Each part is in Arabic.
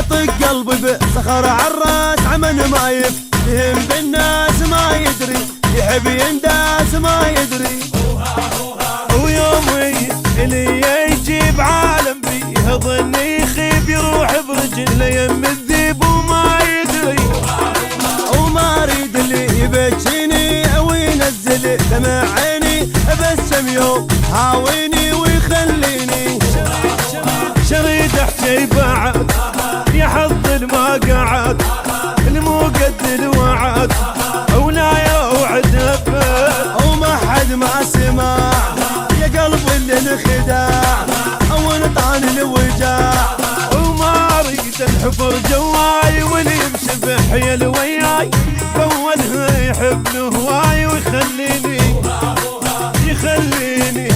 اطق قلبي بصخر عالراس عمن ما يفهم بالناس ما يدري يحب ينداس ما يدري. ويومي اللي يجيب عالم فيه ظني يخيب يروح برجله يم الذيب وما يدري. وما اريد اللي يبكيني او ينزل دمع عيني ابسم يوم هاويني ويخليني. شريد احكي بعد يا حظ ما قعد المو قد الوعد ولا يوعد ابد. وما حد ما سمع يا قلبي اللي انخداع او نطعن الوجاع. وما اريد الحفر جواي واللي يمشي بحيل وياي فولها يحب هواي ويخليني يخليني.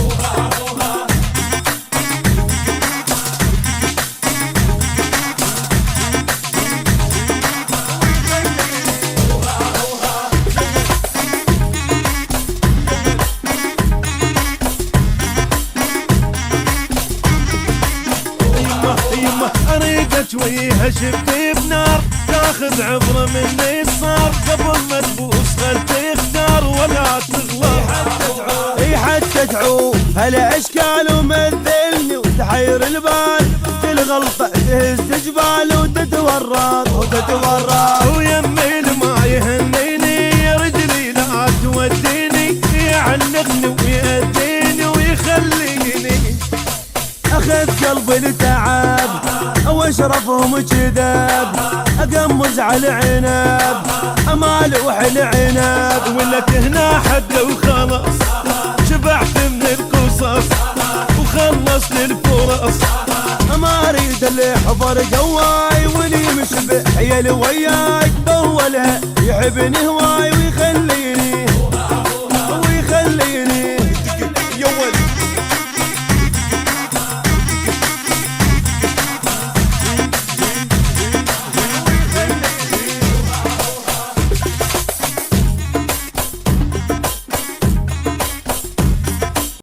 يمه اريد اشويها شفتي بنار تاخذ عبره مني صار قبل ما تبوس خل تختار ولا تغلط. اي حتى تعوف هالاشكال ومثلني وتحير البال الغلطه تهز جبال وتتورط. ويمي ما يهنيني يا رجلي لا توديني يعنقني ويأذيني ويخليني. اخذ قلبي لتعب واشرفهم كذاب اقمز على عنب امالوح العنب. ولك هنا حد وخلص شبعت من القصص وخلص للفرص. ما اريد اللي حفر جواي واللي يمشي بحيل وياي بولها يحبني هواي